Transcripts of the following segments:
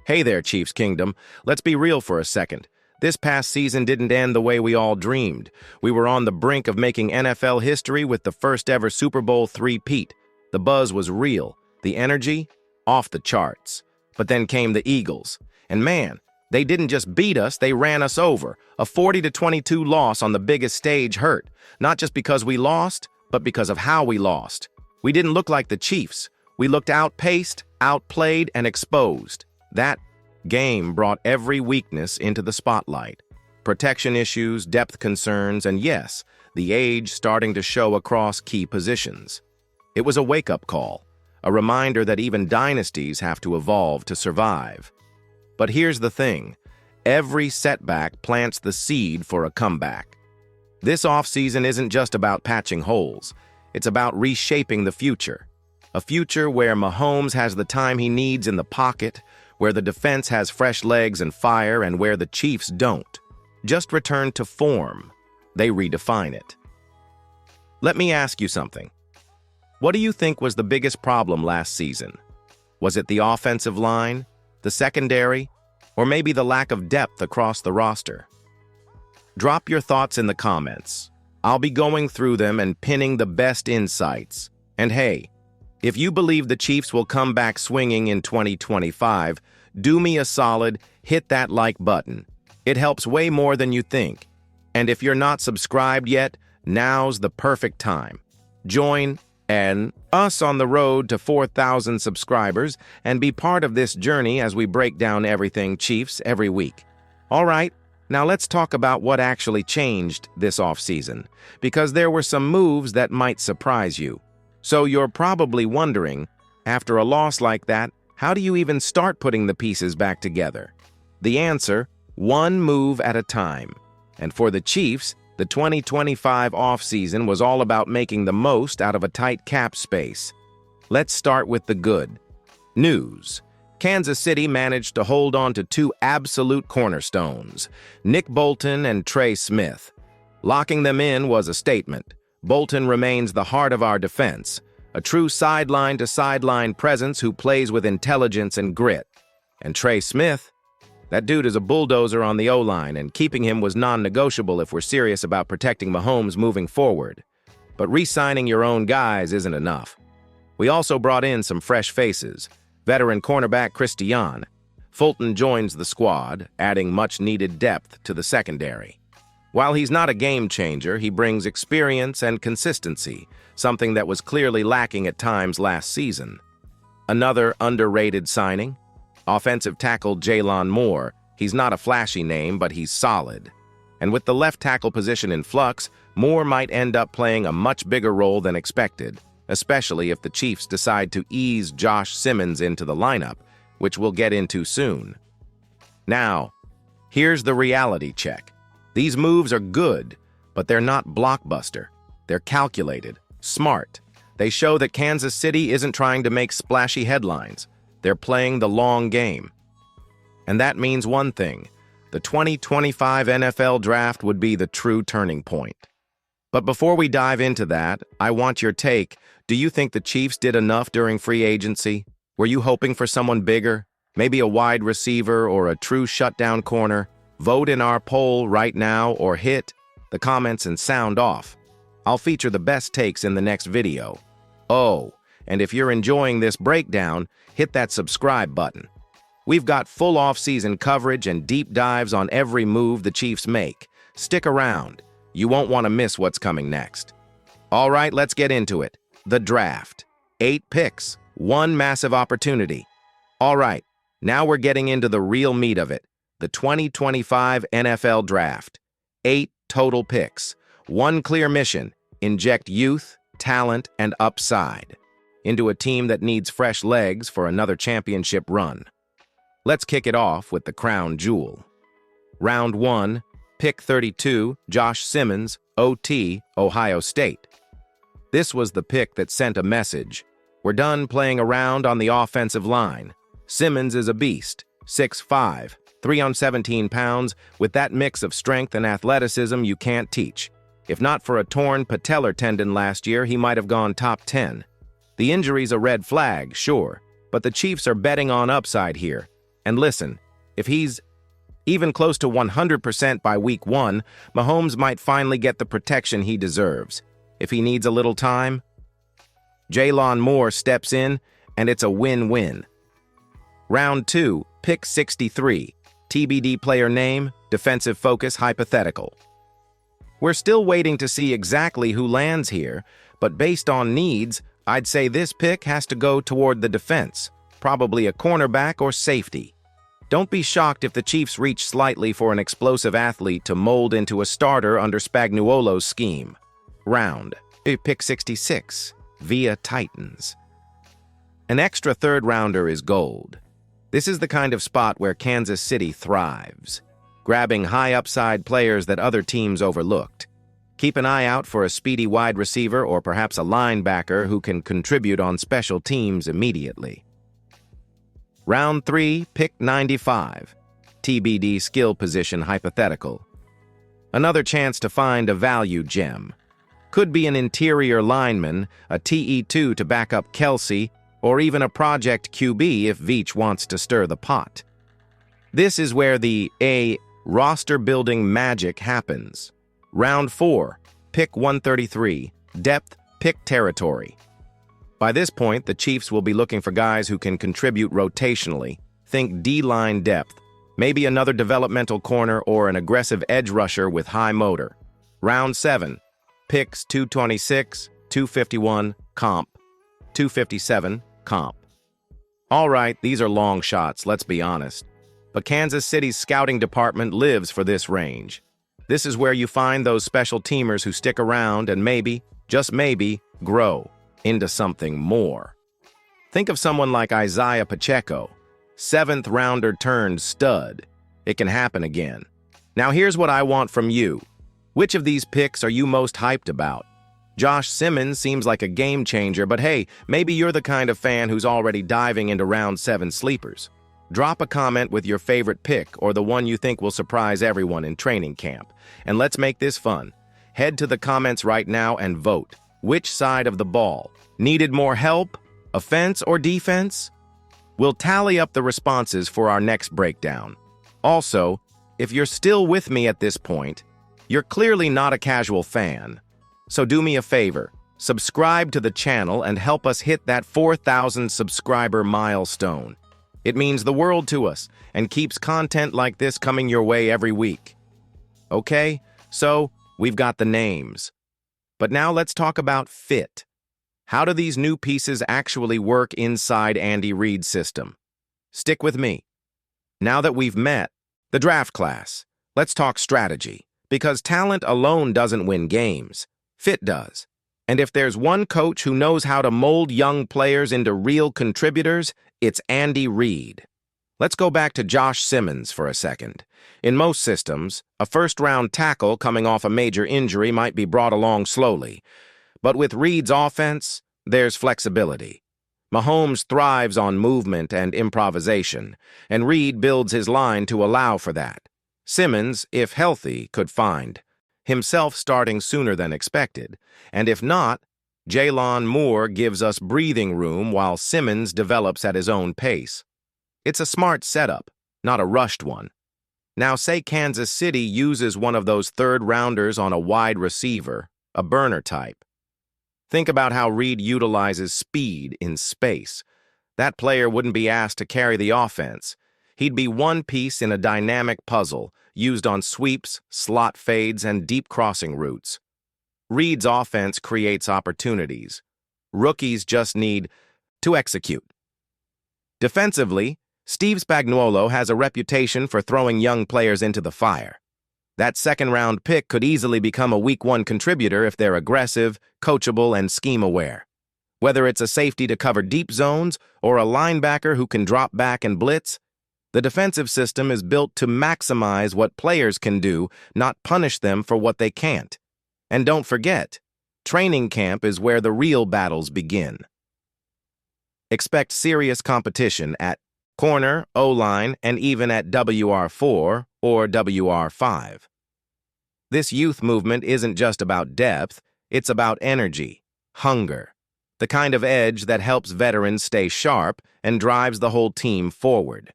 Hey there, Chiefs Kingdom. Let's be real for a second. This past season didn't end the way we all dreamed. We were on the brink of making NFL history with the first ever Super Bowl three-peat. The buzz was real, the energy, off the charts. But then came the Eagles. And man, they didn't just beat us, they ran us over. A 40-22 loss on the biggest stage hurt. Not just because we lost, but because of how we lost. We didn't look like the Chiefs. We looked outpaced, outplayed, and exposed. That game brought every weakness into the spotlight. Protection issues, depth concerns, and yes, the age starting to show across key positions. It was a wake-up call, a reminder that even dynasties have to evolve to survive. But here's the thing, every setback plants the seed for a comeback. This offseason isn't just about patching holes, it's about reshaping the future. A future where Mahomes has the time he needs in the pocket, where the defense has fresh legs and fire, and where the Chiefs don't. Just return to form. They redefine it. Let me ask you something. What do you think was the biggest problem last season? Was it the offensive line, the secondary, or maybe the lack of depth across the roster? Drop your thoughts in the comments. I'll be going through them and pinning the best insights. And hey, if you believe the Chiefs will come back swinging in 2025, do me a solid, hit that like button. It helps way more than you think. And if you're not subscribed yet, now's the perfect time. Join us on the road to 4,000 subscribers and be part of this journey as we break down everything Chiefs every week. All right, now let's talk about what actually changed this offseason, because there were some moves that might surprise you. So you're probably wondering, after a loss like that, how do you even start putting the pieces back together? The answer, one move at a time. And for the Chiefs, the 2025 offseason was all about making the most out of a tight cap space. Let's start with the good news. Kansas City managed to hold on to two absolute cornerstones, Nick Bolton and Trey Smith. Locking them in was a statement. Bolton remains the heart of our defense, a true sideline-to-sideline presence who plays with intelligence and grit. And Trey Smith, that dude is a bulldozer on the O-line, and keeping him was non-negotiable if we're serious about protecting Mahomes moving forward. But re-signing your own guys isn't enough. We also brought in some fresh faces. Veteran cornerback Christian Fulton joins the squad, adding much-needed depth to the secondary. While he's not a game-changer, he brings experience and consistency, something that was clearly lacking at times last season. Another underrated signing? Offensive tackle Jaylon Moore. He's not a flashy name, but he's solid. And with the left tackle position in flux, Moore might end up playing a much bigger role than expected, especially if the Chiefs decide to ease Josh Simmons into the lineup, which we'll get into soon. Now, here's the reality check. These moves are good, but they're not blockbuster. They're calculated, smart. They show that Kansas City isn't trying to make splashy headlines. They're playing the long game. And that means one thing. The 2025 NFL Draft would be the true turning point. But before we dive into that, I want your take. Do you think the Chiefs did enough during free agency? Were you hoping for someone bigger? Maybe a wide receiver or a true shutdown corner? Vote in our poll right now or hit the comments and sound off. I'll feature the best takes in the next video. Oh, and if you're enjoying this breakdown, hit that subscribe button. We've got full off-season coverage and deep dives on every move the Chiefs make. Stick around. You won't want to miss what's coming next. All right, let's get into it. The draft. 8 picks, 1 massive opportunity. All right, now we're getting into the real meat of it. The 2025 NFL Draft. 8 total picks. 1 clear mission: inject youth, talent, and upside into a team that needs fresh legs for another championship run. Let's kick it off with the crown jewel. Round 1, pick 32, Josh Simmons, OT, Ohio State. This was the pick that sent a message. We're done playing around on the offensive line. Simmons is a beast, 6'5", 317 pounds, with that mix of strength and athleticism you can't teach. If not for a torn patellar tendon last year, he might have gone top 10. The injury's a red flag, sure, but the Chiefs are betting on upside here. And listen, if he's even close to 100% by week 1, Mahomes might finally get the protection he deserves. If he needs a little time, Jalen Moore steps in, and it's a win-win. Round 2, pick 63. TBD player name, defensive focus hypothetical. We're still waiting to see exactly who lands here, but based on needs, I'd say this pick has to go toward the defense, probably a cornerback or safety. Don't be shocked if the Chiefs reach slightly for an explosive athlete to mold into a starter under Spagnuolo's scheme. Round, pick 66, via Titans. An extra third-rounder is gold. This is the kind of spot where Kansas City thrives, grabbing high-upside players that other teams overlooked. Keep an eye out for a speedy wide receiver or perhaps a linebacker who can contribute on special teams immediately. Round 3, pick 95. TBD skill position hypothetical. Another chance to find a value gem. Could be an interior lineman, a TE2 to back up Kelsey, or even a project QB if Veach wants to stir the pot. This is where the roster-building magic happens. Round 4, pick 133, depth, pick territory. By this point, the Chiefs will be looking for guys who can contribute rotationally. Think D-line depth, maybe another developmental corner or an aggressive edge rusher with high motor. Round 7, picks 226, 251, comp, 257, comp. All right, these are long shots, let's be honest. But Kansas City's scouting department lives for this range. This is where you find those special teamers who stick around and maybe, just maybe, grow into something more. Think of someone like Isaiah Pacheco, 7th rounder turned stud. It can happen again. Now here's what I want from you. Which of these picks are you most hyped about? Josh Simmons seems like a game changer, but hey, maybe you're the kind of fan who's already diving into round 7 sleepers. Drop a comment with your favorite pick or the one you think will surprise everyone in training camp. And let's make this fun. Head to the comments right now and vote. Which side of the ball? Needed more help? Offense or defense? We'll tally up the responses for our next breakdown. Also, if you're still with me at this point, you're clearly not a casual fan. So do me a favor, subscribe to the channel and help us hit that 4,000 subscriber milestone. It means the world to us and keeps content like this coming your way every week. Okay, so we've got the names. But now let's talk about fit. How do these new pieces actually work inside Andy Reid's system? Stick with me. Now that we've met the draft class, let's talk strategy. Because talent alone doesn't win games. Fit does. And if there's one coach who knows how to mold young players into real contributors, it's Andy Reid. Let's go back to Josh Simmons for a second. In most systems, a first-round tackle coming off a major injury might be brought along slowly. But with Reid's offense, there's flexibility. Mahomes thrives on movement and improvisation, and Reid builds his line to allow for that. Simmons, if healthy, could find himself starting sooner than expected, and if not, Jalen Moore gives us breathing room while Simmons develops at his own pace. It's a smart setup, not a rushed one. Now say Kansas City uses one of those third-rounders on a wide receiver, a burner type. Think about how Reid utilizes speed in space. That player wouldn't be asked to carry the offense. He'd be one piece in a dynamic puzzle, used on sweeps, slot fades, and deep crossing routes. Reid's offense creates opportunities. Rookies just need to execute. Defensively, Steve Spagnuolo has a reputation for throwing young players into the fire. That second-round pick could easily become a Week 1 contributor if they're aggressive, coachable, and scheme-aware. Whether it's a safety to cover deep zones or a linebacker who can drop back and blitz, the defensive system is built to maximize what players can do, not punish them for what they can't. And don't forget, training camp is where the real battles begin. Expect serious competition at corner, O-line, and even at WR4 or WR5. This youth movement isn't just about depth, it's about energy, hunger, the kind of edge that helps veterans stay sharp and drives the whole team forward.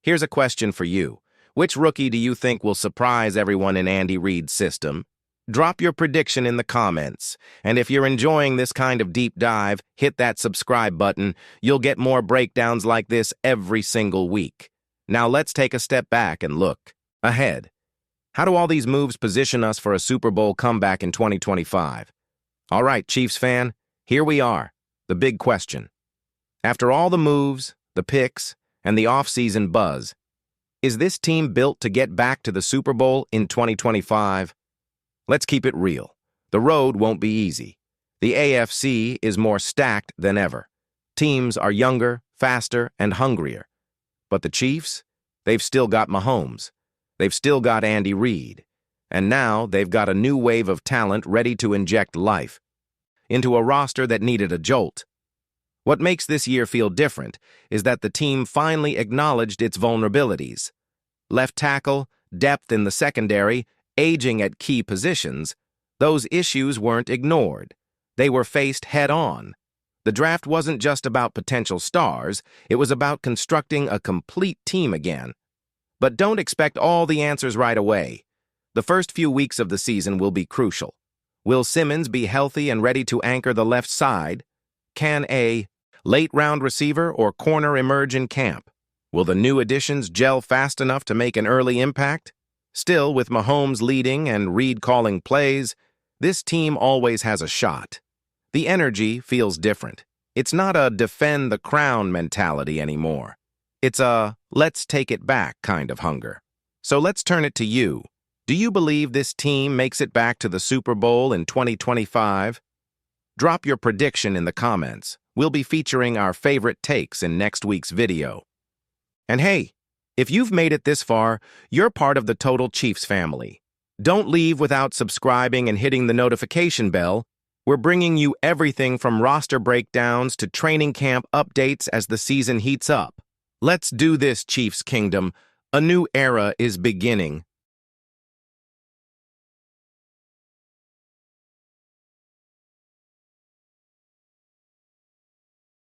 Here's a question for you. Which rookie do you think will surprise everyone in Andy Reid's system? Drop your prediction in the comments. And if you're enjoying this kind of deep dive, hit that subscribe button. You'll get more breakdowns like this every single week. Now let's take a step back and look ahead. How do all these moves position us for a Super Bowl comeback in 2025? All right, Chiefs fan, here we are, the big question. After all the moves, the picks, and the offseason buzz, is this team built to get back to the Super Bowl in 2025? Let's keep it real. The road won't be easy. The AFC is more stacked than ever. Teams are younger, faster, and hungrier. But the Chiefs? They've still got Mahomes. They've still got Andy Reid. And now they've got a new wave of talent ready to inject life into a roster that needed a jolt. What makes this year feel different is that the team finally acknowledged its vulnerabilities. Left tackle, depth in the secondary, aging at key positions, those issues weren't ignored. They were faced head-on. The draft wasn't just about potential stars, it was about constructing a complete team again. But don't expect all the answers right away. The first few weeks of the season will be crucial. Will Simmons be healthy and ready to anchor the left side? Can a late-round receiver or corner emerge in camp? Will the new additions gel fast enough to make an early impact? Still, with Mahomes leading and Reid calling plays, this team always has a shot. The energy feels different. It's not a defend the crown mentality anymore. It's a let's take it back kind of hunger. So let's turn it to you. Do you believe this team makes it back to the Super Bowl in 2025? Drop your prediction in the comments. We'll be featuring our favorite takes in next week's video. And hey, if you've made it this far, you're part of the Total Chiefs family. Don't leave without subscribing and hitting the notification bell. We're bringing you everything from roster breakdowns to training camp updates as the season heats up. Let's do this, Chiefs Kingdom. A new era is beginning.